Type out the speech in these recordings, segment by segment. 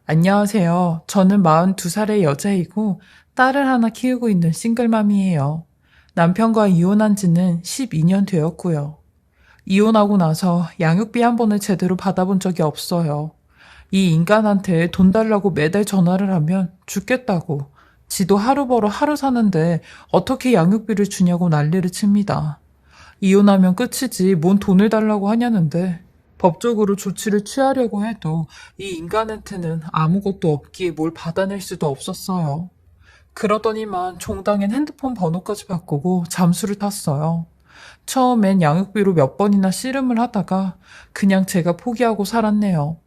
안녕하세요. 저는 42살의 여자이고 딸을 하나 키우고 있는 싱글맘이에요. 남편과 이혼한 지는 12년 되었고요. 이혼하고 나서 양육비 한 번을 제대로 받아본 적이 없어요. 이 인간한테 돈 달라고 매달 전화를 하면 죽겠다고. 지도 하루 벌어 하루 사는데 어떻게 양육비를 주냐고 난리를 칩니다. 이혼하면 끝이지 뭔 돈을 달라고 하냐는데 법적으로 조치를 취하려고 해도 이 인간한테는 아무것도 없기에 뭘 받아낼 수도 없었어요. 그러더니만 종당엔 핸드폰 번호까지 바꾸고 잠수를 탔어요. 처음엔 양육비로 몇 번이나 씨름을 하다가 그냥 제가 포기하고 살았네요.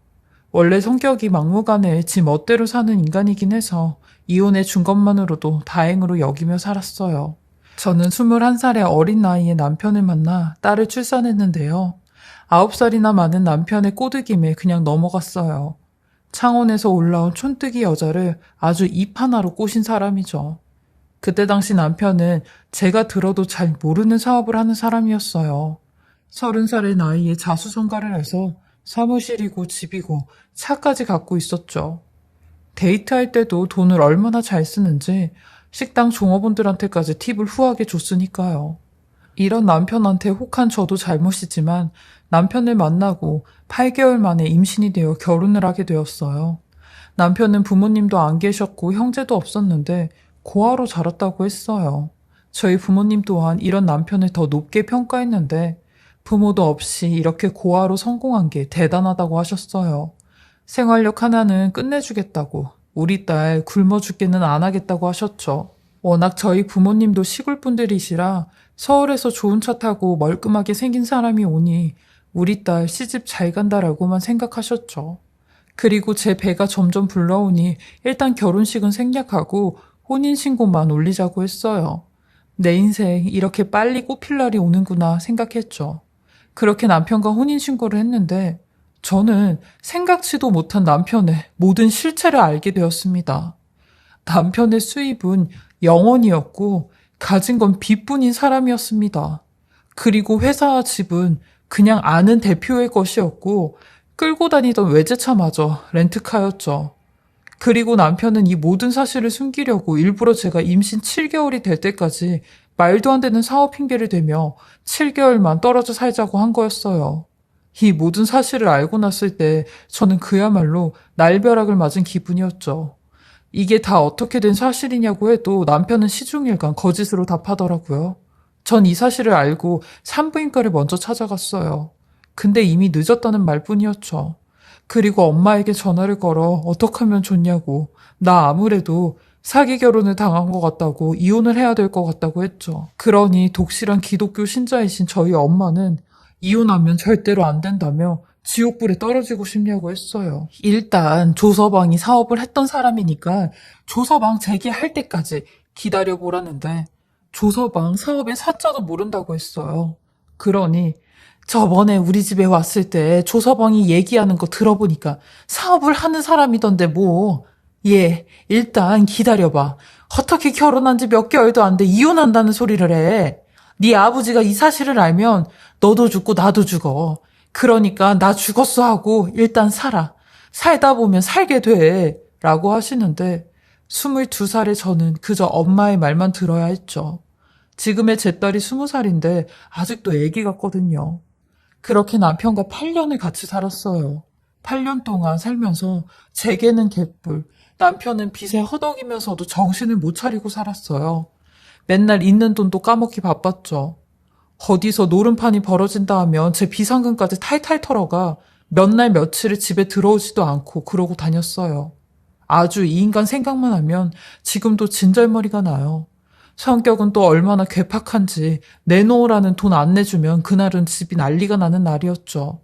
원래 성격이 막무가내 지 멋대로 사는 인간이긴 해서 이혼해 준 것만으로도 다행으로 여기며 살았어요. 저는 21살의 어린 나이에 남편을 만나 딸을 출산했는데요. 9살이나 많은 남편의 꼬드김에 그냥 넘어갔어요. 창원에서 올라온 촌뜨기 여자를 아주 입 하나로 꼬신 사람이죠. 그때 당시 남편은 제가 들어도 잘 모르는 사업을 하는 사람이었어요. 30살의 나이에 자수성가를 해서 사무실이고 집이고 차까지 갖고 있었죠. 데이트할 때도 돈을 얼마나 잘 쓰는지 식당 종업원들한테까지 팁을 후하게 줬으니까요. 이런 남편한테 혹한 저도 잘못이지만 남편을 만나고 8개월 만에 임신이 되어 결혼을 하게 되었어요. 남편은 부모님도 안 계셨고 형제도 없었는데 고아로 자랐다고 했어요. 저희 부모님 또한 이런 남편을 더 높게 평가했는데 부모도 없이 이렇게 고아로 성공한 게 대단하다고 하셨어요. 생활력 하나는 끝내주겠다고, 우리 딸 굶어 죽게는 안 하겠다고 하셨죠. 워낙 저희 부모님도 시골 분들이시라 서울에서 좋은 차 타고 멀끔하게 생긴 사람이 오니 우리 딸 시집 잘 간다라고만 생각하셨죠. 그리고 제 배가 점점 불러오니 일단 결혼식은 생략하고 혼인신고만 올리자고 했어요. 내 인생 이렇게 빨리 꽃필 날이 오는구나 생각했죠. 그렇게 남편과 혼인신고를 했는데 저는 생각지도 못한 남편의 모든 실체를 알게 되었습니다. 남편의 수입은 0원이었고 가진 건 빚뿐인 사람이었습니다. 그리고 회사와 집은 그냥 아는 대표의 것이었고 끌고 다니던 외제차마저 렌트카였죠. 그리고 남편은 이 모든 사실을 숨기려고 일부러 제가 임신 7개월이 될 때까지 말도 안 되는 사업 핑계를 대며 7개월만 떨어져 살자고 한 거였어요. 이 모든 사실을 알고 났을 때 저는 그야말로 날벼락을 맞은 기분이었죠. 이게 다 어떻게 된 사실이냐고 해도 남편은 시중일관 거짓으로 답하더라고요. 전 이 사실을 알고 산부인과를 먼저 찾아갔어요. 근데 이미 늦었다는 말뿐이었죠. 그리고 엄마에게 전화를 걸어 어떻게 하면 좋냐고, 나 아무래도 사기 결혼을 당한 것 같다고, 이혼을 해야 될 것 같다고 했죠. 그러니 독실한 기독교 신자이신 저희 엄마는 이혼하면 절대로 안 된다며 지옥불에 떨어지고 싶냐고 했어요. 일단 조서방이 사업을 했던 사람이니까 조서방 재개할 때까지 기다려보라는데 조서방 사업의 사자도 모른다고 했어요. 그러니 저번에 우리 집에 왔을 때 조서방이 얘기하는 거 들어보니까 사업을 하는 사람이던데 뭐. 예, 일단 기다려봐. 어떻게 결혼한 지 몇 개월도 안 돼 이혼한다는 소리를 해. 네 아버지가 이 사실을 알면 너도 죽고 나도 죽어. 그러니까 나 죽었어 하고 일단 살아. 살다 보면 살게 돼. 라고 하시는데 22살의 저는 그저 엄마의 말만 들어야 했죠. 지금의 제 딸이 20살인데 아직도 애기 같거든요. 그렇게 남편과 8년을 같이 살았어요. 8년 동안 살면서 제게는 개뿔, 남편은 빚에 허덕이면서도 정신을 못 차리고 살았어요. 맨날 있는 돈도 까먹기 바빴죠. 어디서 노름판이 벌어진다 하면 제 비상금까지 탈탈 털어가 몇 날 며칠을 집에 들어오지도 않고 그러고 다녔어요. 아주 이 인간 생각만 하면 지금도 진절머리가 나요. 성격은 또 얼마나 괴팍한지 내놓으라는 돈 안 내주면 그날은 집이 난리가 나는 날이었죠.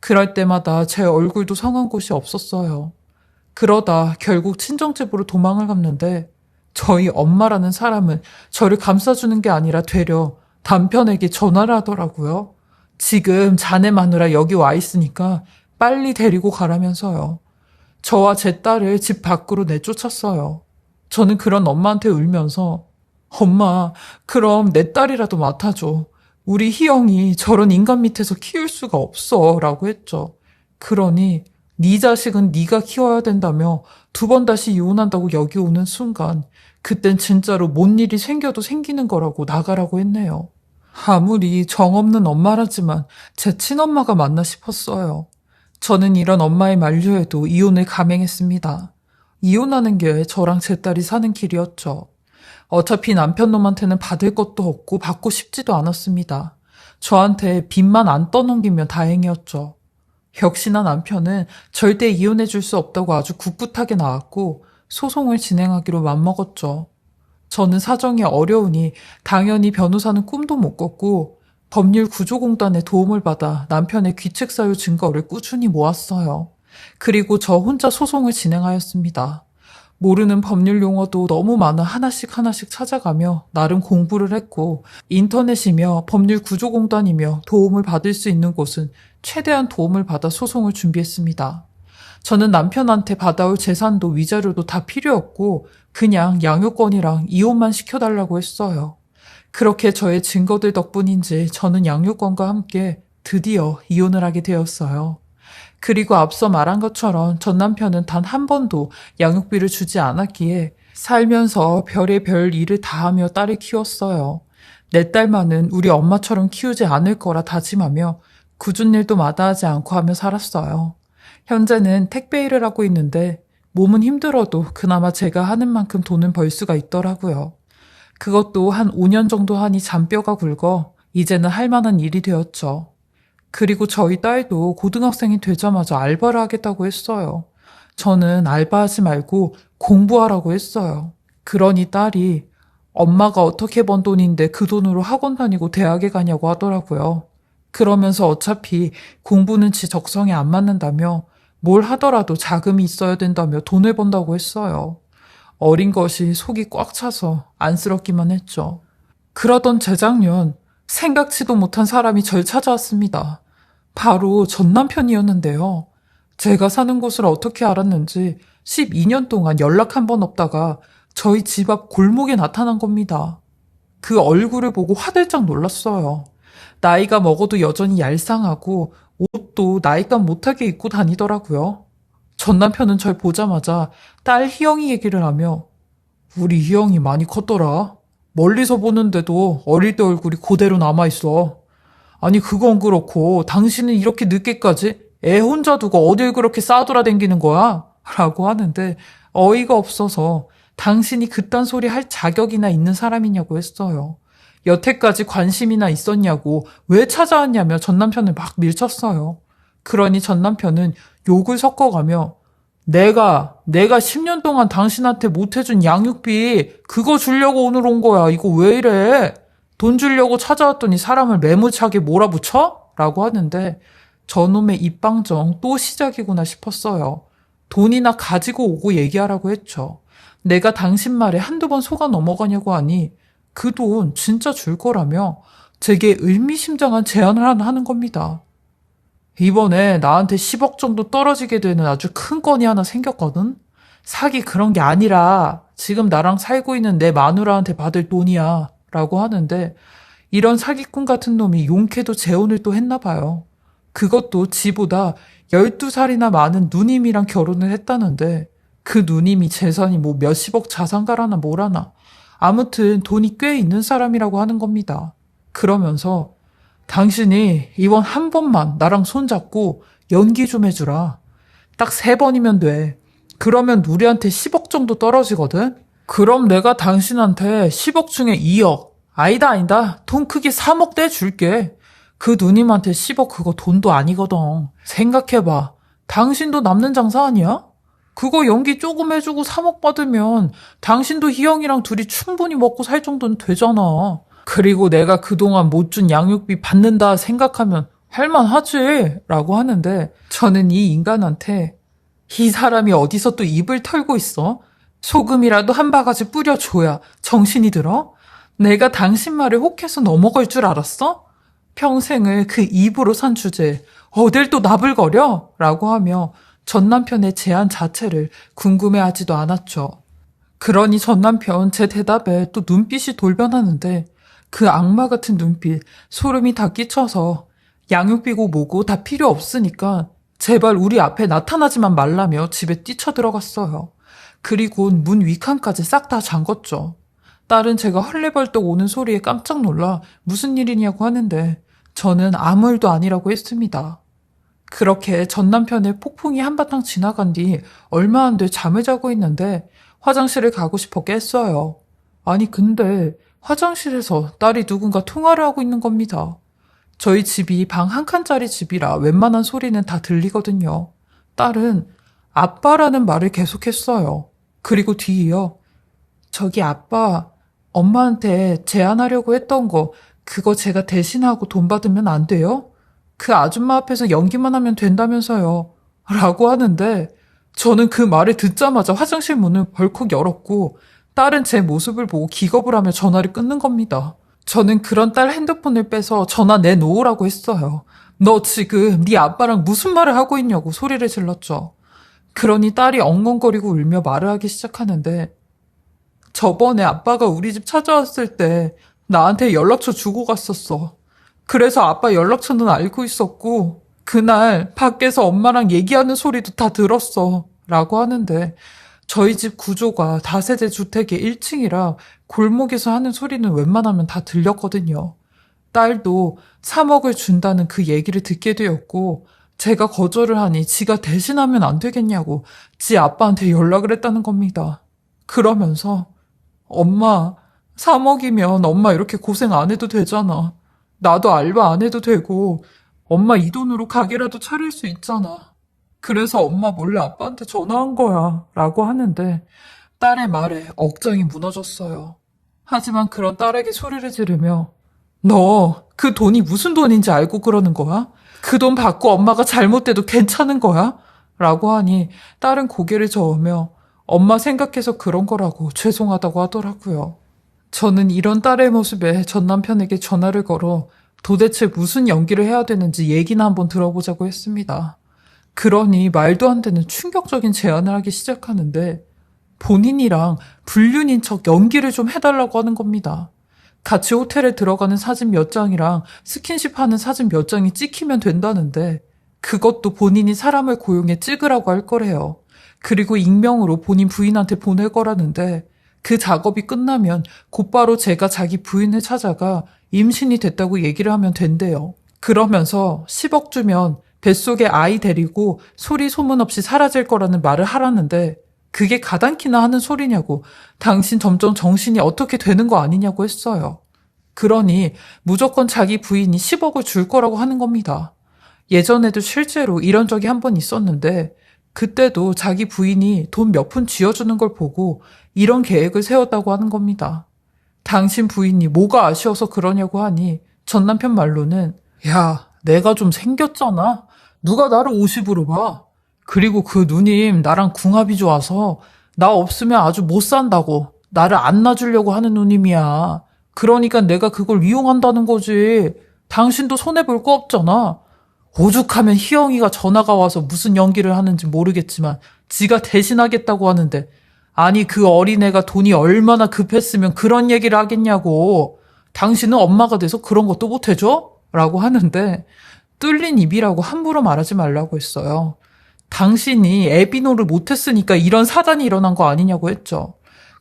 그럴 때마다 제 얼굴도 성한 곳이 없었어요. 그러다 결국 친정집으로 도망을 갔는데 저희 엄마라는 사람은 저를 감싸주는 게 아니라 되려 남편에게 전화를 하더라고요. 지금 자네 마누라 여기 와 있으니까 빨리 데리고 가라면서요. 저와 제 딸을 집 밖으로 내쫓았어요. 저는 그런 엄마한테 울면서 엄마, 그럼 내 딸이라도 맡아줘. 우리 희영이 저런 인간 밑에서 키울 수가 없어. 라고 했죠. 그러니 네 자식은 네가 키워야 된다며 두 번 다시 이혼한다고 여기 오는 순간 그땐 진짜로 뭔 일이 생겨도 생기는 거라고 나가라고 했네요. 아무리 정없는 엄마라지만 제 친엄마가 맞나 싶었어요. 저는 이런 엄마의 만류에도 이혼을 감행했습니다. 이혼하는 게 저랑 제 딸이 사는 길이었죠. 어차피 남편 놈한테는 받을 것도 없고 받고 싶지도 않았습니다. 저한테 빚만 안 떠넘기면 다행이었죠. 역시나 남편은 절대 이혼해 줄 수 없다고 아주 굳굳하게 나왔고 소송을 진행하기로 맘먹었죠. 저는 사정이 어려우니 당연히 변호사는 꿈도 못 꿨고 법률 구조공단의 도움을 받아 남편의 귀책 사유 증거를 꾸준히 모았어요. 그리고 저 혼자 소송을 진행하였습니다. 모르는 법률 용어도 너무 많아 하나씩 하나씩 찾아가며 나름 공부를 했고 인터넷이며 법률 구조공단이며 도움을 받을 수 있는 곳은 최대한 도움을 받아 소송을 준비했습니다. 저는 남편한테 받아올 재산도 위자료도 다 필요없고 그냥 양육권이랑 이혼만 시켜달라고 했어요. 그렇게 저의 증거들 덕분인지 저는 양육권과 함께 드디어 이혼을 하게 되었어요. 그리고 앞서 말한 것처럼 전 남편은 단 한 번도 양육비를 주지 않았기에 살면서 별의별 일을 다 하며 딸을 키웠어요. 내 딸만은 우리 엄마처럼 키우지 않을 거라 다짐하며 굳은 일도 마다하지 않고 하며 살았어요. 현재는 택배 일을 하고 있는데 몸은 힘들어도 그나마 제가 하는 만큼 돈은 벌 수가 있더라고요. 그것도 한 5년 정도 하니 잔뼈가 굵어 이제는 할 만한 일이 되었죠. 그리고 저희 딸도 고등학생이 되자마자 알바를 하겠다고 했어요. 저는 알바하지 말고 공부하라고 했어요. 그러니 딸이 엄마가 어떻게 번 돈인데 그 돈으로 학원 다니고 대학에 가냐고 하더라고요. 그러면서 어차피 공부는 지 적성에 안 맞는다며 뭘 하더라도 자금이 있어야 된다며 돈을 번다고 했어요. 어린 것이 속이 꽉 차서 안쓰럽기만 했죠. 그러던 재작년 생각지도 못한 사람이 절 찾아왔습니다. 바로 전 남편이었는데요. 제가 사는 곳을 어떻게 알았는지 12년 동안 연락 한 번 없다가 저희 집 앞 골목에 나타난 겁니다. 그 얼굴을 보고 화들짝 놀랐어요. 나이가 먹어도 여전히 얄쌍하고 옷도 나이값 못하게 입고 다니더라고요. 전 남편은 절 보자마자 딸 희영이 얘기를 하며 우리 희영이 많이 컸더라. 멀리서 보는데도 어릴 때 얼굴이 그대로 남아있어. 아니 그건 그렇고 당신은 이렇게 늦게까지 애 혼자 두고 어딜 그렇게 싸돌아다니는 거야? 라고 하는데 어이가 없어서 당신이 그딴 소리 할 자격이나 있는 사람이냐고 했어요. 여태까지 관심이나 있었냐고 왜 찾아왔냐며 전 남편을 막 밀쳤어요. 그러니 전 남편은 욕을 섞어가며 내가 10년 동안 당신한테 못해준 양육비 그거 주려고 오늘 온 거야. 이거 왜 이래? 돈 주려고 찾아왔더니 사람을 매무차게 몰아붙여? 라고 하는데 저놈의 입방정 또 시작이구나 싶었어요. 돈이나 가지고 오고 얘기하라고 했죠. 내가 당신 말에 한두 번 속아 넘어가냐고 하니 그 돈 진짜 줄 거라며 제게 의미심장한 제안을 하나 하는 겁니다. 이번에 나한테 10억 정도 떨어지게 되는 아주 큰 건이 하나 생겼거든? 사기 그런 게 아니라 지금 나랑 살고 있는 내 마누라한테 받을 돈이야. 라고 하는데 이런 사기꾼 같은 놈이 용케도 재혼을 또 했나 봐요. 그것도 지보다 12살이나 많은 누님이랑 결혼을 했다는데 그 누님이 재산이 뭐 몇십억 자산가라나 뭐라나 아무튼 돈이 꽤 있는 사람이라고 하는 겁니다. 그러면서 당신이 이번 한 번만 나랑 손잡고 연기 좀 해주라. 딱 3번이면 돼. 그러면 우리한테 10억 정도 떨어지거든? 그럼 내가 당신한테 10억 중에 2억. 아니다. 돈 크게 3억 떼줄게. 그 누님한테 10억 그거 돈도 아니거든. 생각해봐. 당신도 남는 장사 아니야? 그거 연기 조금 해주고 3억 받으면 당신도 희영이랑 둘이 충분히 먹고 살 정도는 되잖아. 그리고 내가 그동안 못 준 양육비 받는다 생각하면 할만하지 라고 하는데 저는 이 인간한테 이 사람이 어디서 또 입을 털고 있어? 소금이라도 한 바가지 뿌려줘야 정신이 들어? 내가 당신 말에 혹해서 넘어갈 줄 알았어? 평생을 그 입으로 산 주제에 어딜 또 나불거려? 라고 하며 전 남편의 제안 자체를 궁금해하지도 않았죠. 그러니 전 남편 제 대답에 또 눈빛이 돌변하는데 그 악마 같은 눈빛, 소름이 다 끼쳐서 양육비고 뭐고 다 필요 없으니까 제발 우리 앞에 나타나지만 말라며 집에 뛰쳐들어갔어요. 그리고 문 위칸까지 싹 다 잠궜죠. 딸은 제가 헐레벌떡 오는 소리에 깜짝 놀라 무슨 일이냐고 하는데 저는 아무 일도 아니라고 했습니다. 그렇게 전 남편의 폭풍이 한바탕 지나간 뒤 얼마 안 돼 잠을 자고 있는데 화장실을 가고 싶어 깼어요. 아니 근데 화장실에서 딸이 누군가 통화를 하고 있는 겁니다. 저희 집이 방 한 칸짜리 집이라 웬만한 소리는 다 들리거든요. 딸은 아빠라는 말을 계속했어요. 그리고 뒤이어 저기 아빠, 엄마한테 제안하려고 했던 거 그거 제가 대신하고 돈 받으면 안 돼요? 그 아줌마 앞에서 연기만 하면 된다면서요. 라고 하는데 저는 그 말을 듣자마자 화장실 문을 벌컥 열었고 딸은 제 모습을 보고 기겁을 하며 전화를 끊는 겁니다. 저는 그런 딸 핸드폰을 빼서 전화 내놓으라고 했어요. 너 지금 네 아빠랑 무슨 말을 하고 있냐고 소리를 질렀죠. 그러니 딸이 엉엉거리고 울며 말을 하기 시작하는데 저번에 아빠가 우리 집 찾아왔을 때 나한테 연락처 주고 갔었어. 그래서 아빠 연락처는 알고 있었고 그날 밖에서 엄마랑 얘기하는 소리도 다 들었어. 라고 하는데 저희 집 구조가 다세대 주택의 1층이라 골목에서 하는 소리는 웬만하면 다 들렸거든요. 딸도 3억을 준다는 그 얘기를 듣게 되었고 제가 거절을 하니 지가 대신하면 안 되겠냐고 지 아빠한테 연락을 했다는 겁니다. 그러면서 엄마 3억이면 엄마 이렇게 고생 안 해도 되잖아. 나도 알바 안 해도 되고 엄마 이 돈으로 가게라도 차릴 수 있잖아. 그래서 엄마 몰래 아빠한테 전화한 거야. 라고 하는데 딸의 말에 억장이 무너졌어요. 하지만 그런 딸에게 소리를 지르며 너 그 돈이 무슨 돈인지 알고 그러는 거야? 그 돈 받고 엄마가 잘못돼도 괜찮은 거야? 라고 하니 딸은 고개를 저으며 엄마 생각해서 그런 거라고 죄송하다고 하더라고요. 저는 이런 딸의 모습에 전 남편에게 전화를 걸어 도대체 무슨 연기를 해야 되는지 얘기나 한번 들어보자고 했습니다. 그러니 말도 안 되는 충격적인 제안을 하기 시작하는데 본인이랑 불륜인 척 연기를 좀 해달라고 하는 겁니다. 같이 호텔에 들어가는 사진 몇 장이랑 스킨십 하는 사진 몇 장이 찍히면 된다는데 그것도 본인이 사람을 고용해 찍으라고 할 거래요. 그리고 익명으로 본인 부인한테 보낼 거라는데 그 작업이 끝나면 곧바로 제가 자기 부인을 찾아가 임신이 됐다고 얘기를 하면 된대요. 그러면서 10억 주면 뱃속에 아이 데리고 소리 소문 없이 사라질 거라는 말을 하라는데 그게 가당키나 하는 소리냐고 당신 점점 정신이 어떻게 되는 거 아니냐고 했어요. 그러니 무조건 자기 부인이 10억을 줄 거라고 하는 겁니다. 예전에도 실제로 이런 적이 한 번 있었는데 그때도 자기 부인이 돈 몇 푼 쥐어주는 걸 보고 이런 계획을 세웠다고 하는 겁니다. 당신 부인이 뭐가 아쉬워서 그러냐고 하니 전 남편 말로는 야, 내가 좀 생겼잖아. 누가 나를 50으로 봐. 그리고 그 누님 나랑 궁합이 좋아서 나 없으면 아주 못 산다고 나를 안 놔주려고 하는 누님이야. 그러니까 내가 그걸 이용한다는 거지. 당신도 손해볼 거 없잖아. 오죽하면 희영이가 전화가 와서 무슨 연기를 하는지 모르겠지만 지가 대신하겠다고 하는데 아니 그 어린애가 돈이 얼마나 급했으면 그런 얘기를 하겠냐고. 당신은 엄마가 돼서 그런 것도 못 해줘? 라고 하는데 뚫린 입이라고 함부로 말하지 말라고 했어요. 당신이 애비노를 못했으니까 이런 사단이 일어난 거 아니냐고 했죠.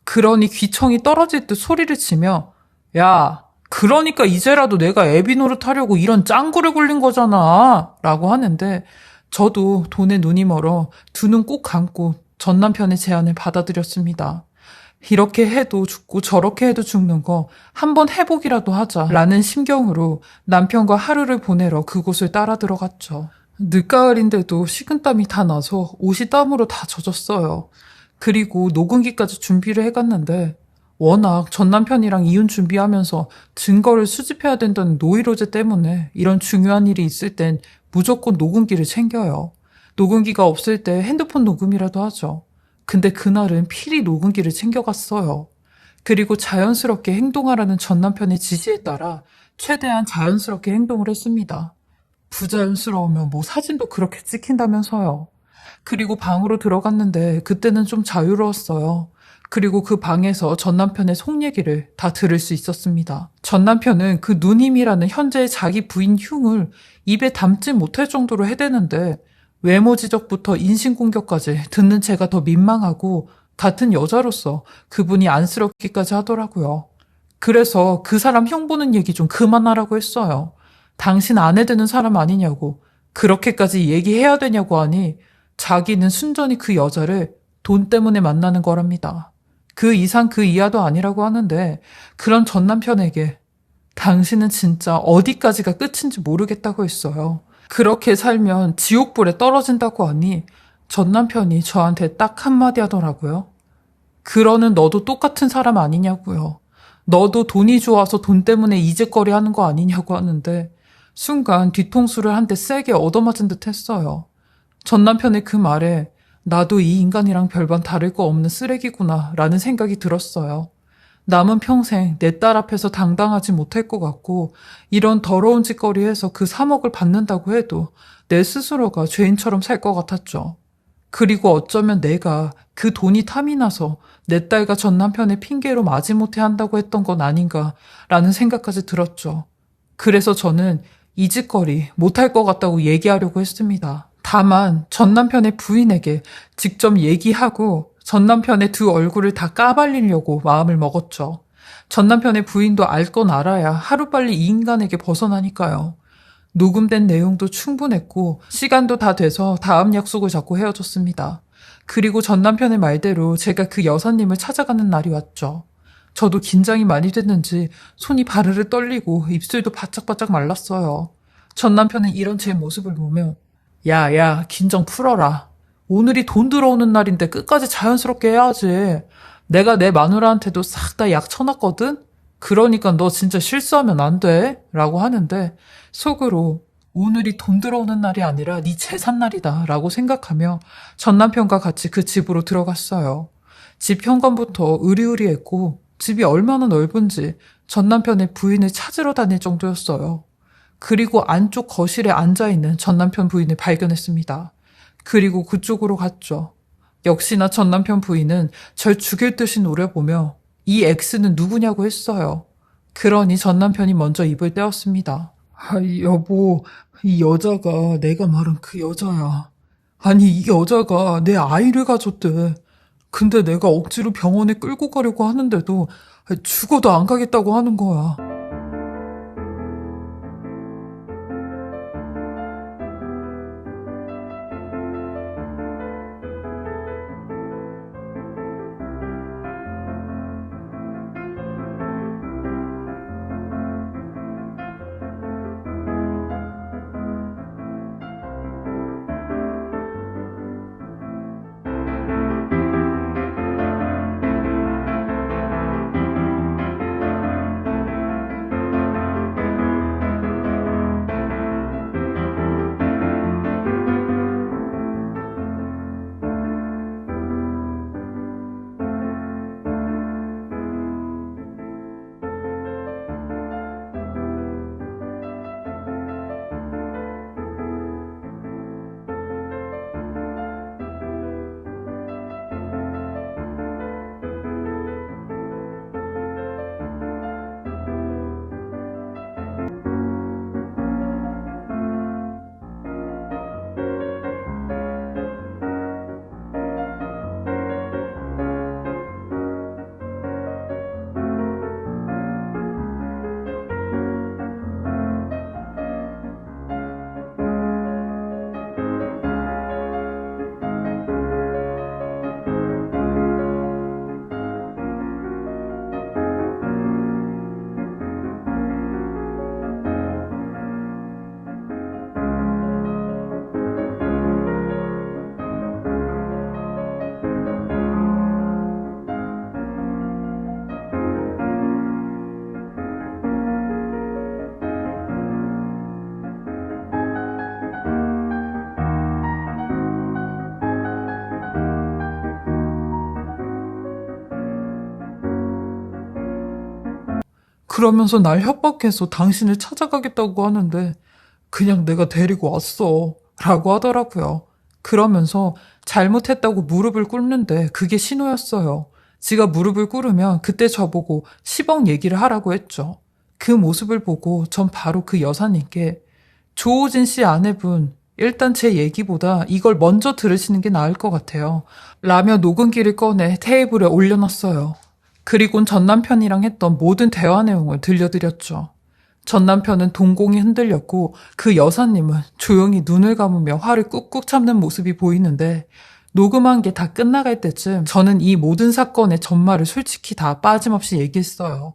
그러니 귀청이 떨어질 듯 소리를 치며 야, 그러니까 이제라도 내가 애비 노릇하려고 이런 짱구를 굴린 거잖아. 라고 하는데 저도 돈에 눈이 멀어 두 눈 꼭 감고 전 남편의 제안을 받아들였습니다. 이렇게 해도 죽고 저렇게 해도 죽는 거 한번 해보기라도 하자라는 심경으로 남편과 하루를 보내러 그곳을 따라 들어갔죠. 늦가을인데도 식은땀이 다 나서 옷이 땀으로 다 젖었어요. 그리고 녹음기까지 준비를 해갔는데 워낙 전 남편이랑 이혼 준비하면서 증거를 수집해야 된다는 노이로제 때문에 이런 중요한 일이 있을 땐 무조건 녹음기를 챙겨요. 녹음기가 없을 때 핸드폰 녹음이라도 하죠. 근데 그날은 필히 녹음기를 챙겨갔어요. 그리고 자연스럽게 행동하라는 전 남편의 지시에 따라 최대한 자연스럽게 행동을 했습니다. 부자연스러우면 뭐 사진도 그렇게 찍힌다면서요. 그리고 방으로 들어갔는데 그때는 좀 자유로웠어요. 그리고 그 방에서 전 남편의 속 얘기를 다 들을 수 있었습니다. 전 남편은 그 누님이라는 현재의 자기 부인 흉을 입에 담지 못할 정도로 해대는데 외모 지적부터 인신공격까지 듣는 제가 더 민망하고 같은 여자로서 그분이 안쓰럽기까지 하더라고요. 그래서 그 사람 형 보는 얘기 좀 그만하라고 했어요. 당신 아내 되는 사람 아니냐고, 그렇게까지 얘기해야 되냐고 하니 자기는 순전히 그 여자를 돈 때문에 만나는 거랍니다. 그 이상 그 이하도 아니라고 하는데 그런 전 남편에게 당신은 진짜 어디까지가 끝인지 모르겠다고 했어요. 그렇게 살면 지옥불에 떨어진다고 하니 전 남편이 저한테 딱 한마디 하더라고요. 그러는 너도 똑같은 사람 아니냐고요. 너도 돈이 좋아서 돈 때문에 이직거리 하는 거 아니냐고 하는데 순간 뒤통수를 한 대 세게 얻어맞은 듯 했어요. 전 남편의 그 말에 나도 이 인간이랑 별반 다를 거 없는 쓰레기구나 라는 생각이 들었어요. 남은 평생 내 딸 앞에서 당당하지 못할 것 같고 이런 더러운 짓거리에서 그 3억을 받는다고 해도 내 스스로가 죄인처럼 살 것 같았죠. 그리고 어쩌면 내가 그 돈이 탐이 나서 내 딸과 전 남편의 핑계로 마지못해 한다고 했던 건 아닌가라는 생각까지 들었죠. 그래서 저는 이 짓거리 못할 것 같다고 얘기하려고 했습니다. 다만 전 남편의 부인에게 직접 얘기하고 전 남편의 두 얼굴을 다 까발리려고 마음을 먹었죠. 전 남편의 부인도 알 건 알아야 하루빨리 이 인간에게 벗어나니까요. 녹음된 내용도 충분했고 시간도 다 돼서 다음 약속을 잡고 헤어졌습니다. 그리고 전 남편의 말대로 제가 그 여사님을 찾아가는 날이 왔죠. 저도 긴장이 많이 됐는지 손이 바르르 떨리고 입술도 바짝바짝 말랐어요. 전 남편은 이런 제 모습을 보며 야, 긴장 풀어라. 오늘이 돈 들어오는 날인데 끝까지 자연스럽게 해야지. 내가 내 마누라한테도 싹 다 약 쳐놨거든? 그러니까 너 진짜 실수하면 안 돼. 라고 하는데 속으로 오늘이 돈 들어오는 날이 아니라 네 재산 날이다. 라고 생각하며 전 남편과 같이 그 집으로 들어갔어요. 집 현관부터 으리으리했고 집이 얼마나 넓은지 전 남편의 부인을 찾으러 다닐 정도였어요. 그리고 안쪽 거실에 앉아있는 전 남편 부인을 발견했습니다. 그리고 그쪽으로 갔죠. 역시나 전 남편 부인은 절 죽일 듯이 노려보며 이 X는 누구냐고 했어요. 그러니 전 남편이 먼저 입을 떼었습니다. 여보, 이 여자가 내가 말한 그 여자야. 아니, 이 여자가 내 아이를 가졌대. 근데 내가 억지로 병원에 끌고 가려고 하는데도 죽어도 안 가겠다고 하는 거야. 그러면서 날 협박해서 당신을 찾아가겠다고 하는데 그냥 내가 데리고 왔어. 라고 하더라고요. 그러면서 잘못했다고 무릎을 꿇는데 그게 신호였어요. 지가 무릎을 꿇으면 그때 저보고 10억 얘기를 하라고 했죠. 그 모습을 보고 전 바로 그 여사님께 조호진 씨 아내분 일단 제 얘기보다 이걸 먼저 들으시는 게 나을 것 같아요. 라며 녹음기를 꺼내 테이블에 올려놨어요. 그리곤 전 남편이랑 했던 모든 대화 내용을 들려드렸죠. 전 남편은 동공이 흔들렸고 그 여사님은 조용히 눈을 감으며 화를 꾹꾹 참는 모습이 보이는데 녹음한 게 다 끝나갈 때쯤 저는 이 모든 사건의 전말을 솔직히 다 빠짐없이 얘기했어요.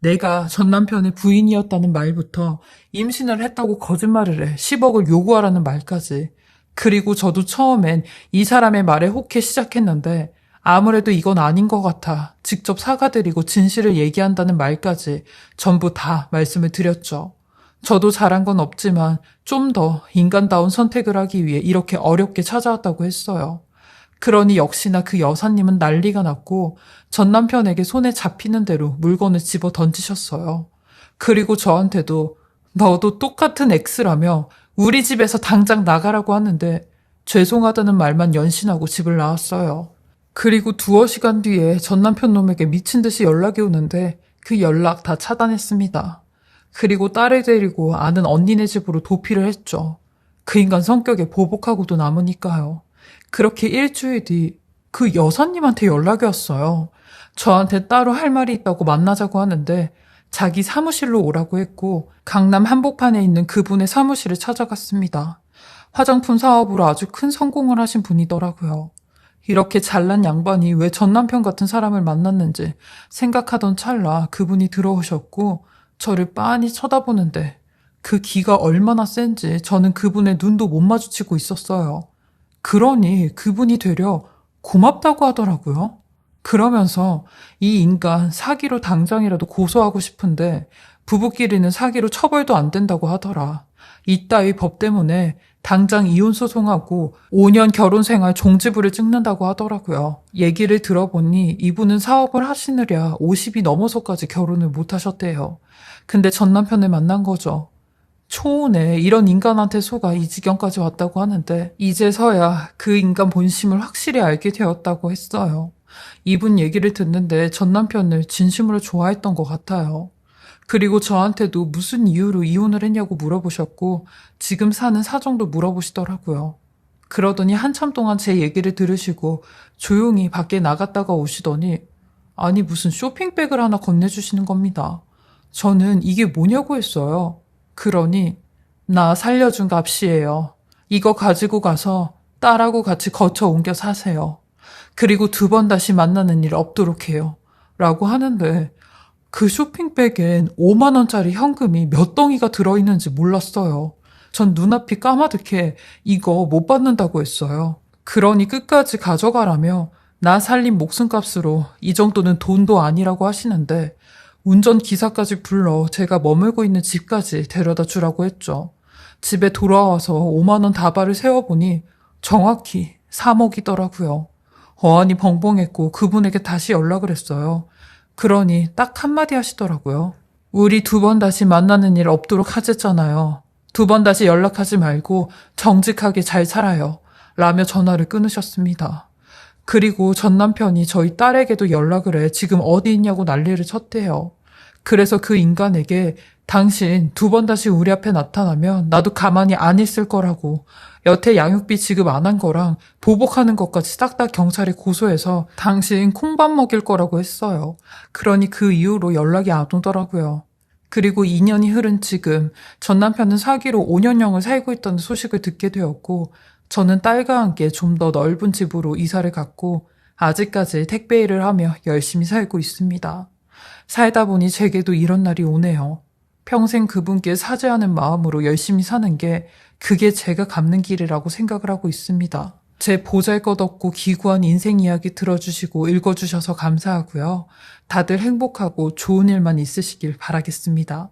내가 전 남편의 부인이었다는 말부터 임신을 했다고 거짓말을 해 10억을 요구하라는 말까지. 그리고 저도 처음엔 이 사람의 말에 혹해 시작했는데 아무래도 이건 아닌 것 같아 직접 사과드리고 진실을 얘기한다는 말까지 전부 다 말씀을 드렸죠. 저도 잘한 건 없지만 좀 더 인간다운 선택을 하기 위해 이렇게 어렵게 찾아왔다고 했어요. 그러니 역시나 그 여사님은 난리가 났고 전 남편에게 손에 잡히는 대로 물건을 집어 던지셨어요. 그리고 저한테도 너도 똑같은 X라며 우리 집에서 당장 나가라고 하는데 죄송하다는 말만 연신하고 집을 나왔어요. 그리고 두어 시간 뒤에 전 남편 놈에게 미친 듯이 연락이 오는데 그 연락 다 차단했습니다. 그리고 딸을 데리고 아는 언니네 집으로 도피를 했죠. 그 인간 성격에 보복하고도 남으니까요. 그렇게 일주일 뒤 그 여사님한테 연락이 왔어요. 저한테 따로 할 말이 있다고 만나자고 하는데 자기 사무실로 오라고 했고 강남 한복판에 있는 그분의 사무실을 찾아갔습니다. 화장품 사업으로 아주 큰 성공을 하신 분이더라고요. 이렇게 잘난 양반이 왜 전 남편 같은 사람을 만났는지 생각하던 찰나 그분이 들어오셨고 저를 빤히 쳐다보는데 그 기가 얼마나 센지 저는 그분의 눈도 못 마주치고 있었어요. 그러니 그분이 되려 고맙다고 하더라고요. 그러면서 이 인간 사기로 당장이라도 고소하고 싶은데 부부끼리는 사기로 처벌도 안 된다고 하더라. 이따위 법 때문에 당장 이혼 소송하고 5년 결혼 생활 종지부를 찍는다고 하더라고요. 얘기를 들어보니 이분은 사업을 하시느랴 50이 넘어서까지 결혼을 못 하셨대요. 근데 전 남편을 만난 거죠. 초혼에 이런 인간한테 속아 이 지경까지 왔다고 하는데 이제서야 그 인간 본심을 확실히 알게 되었다고 했어요. 이분 얘기를 듣는데 전 남편을 진심으로 좋아했던 것 같아요. 그리고 저한테도 무슨 이유로 이혼을 했냐고 물어보셨고 지금 사는 사정도 물어보시더라고요. 그러더니 한참 동안 제 얘기를 들으시고 조용히 밖에 나갔다가 오시더니 아니 무슨 쇼핑백을 하나 건네주시는 겁니다. 저는 이게 뭐냐고 했어요. 그러니 나 살려준 값이에요. 이거 가지고 가서 딸하고 같이 거쳐 옮겨 사세요. 그리고 2번 다시 만나는 일 없도록 해요. 라고 하는데 그 쇼핑백엔 5만 원짜리 현금이 몇 덩이가 들어있는지 몰랐어요. 전 눈앞이 까마득해 이거 못 받는다고 했어요. 그러니 끝까지 가져가라며 나 살린 목숨값으로 이 정도는 돈도 아니라고 하시는데 운전기사까지 불러 제가 머물고 있는 집까지 데려다 주라고 했죠. 집에 돌아와서 5만 원 다발을 세어보니 정확히 3억이더라고요. 어안이 벙벙했고 그분에게 다시 연락을 했어요. 그러니 딱 한마디 하시더라고요. 우리 2번 다시 만나는 일 없도록 하셨잖아요. 2번 다시 연락하지 말고 정직하게 잘 살아요. 라며 전화를 끊으셨습니다. 그리고 전 남편이 저희 딸에게도 연락을 해 지금 어디 있냐고 난리를 쳤대요. 그래서 그 인간에게 당신 2번 다시 우리 앞에 나타나면 나도 가만히 안 있을 거라고 여태 양육비 지급 안 한 거랑 보복하는 것까지 싹 다 경찰에 고소해서 당신 콩밥 먹일 거라고 했어요. 그러니 그 이후로 연락이 안 오더라고요. 그리고 2년이 흐른 지금 전 남편은 사기로 5년형을 살고 있다는 소식을 듣게 되었고 저는 딸과 함께 좀 더 넓은 집으로 이사를 갔고 아직까지 택배 일을 하며 열심히 살고 있습니다. 살다 보니 제게도 이런 날이 오네요. 평생 그분께 사죄하는 마음으로 열심히 사는 게 그게 제가 갚는 길이라고 생각을 하고 있습니다. 제 보잘것없고 기구한 인생 이야기 들어주시고 읽어주셔서 감사하고요. 다들 행복하고 좋은 일만 있으시길 바라겠습니다.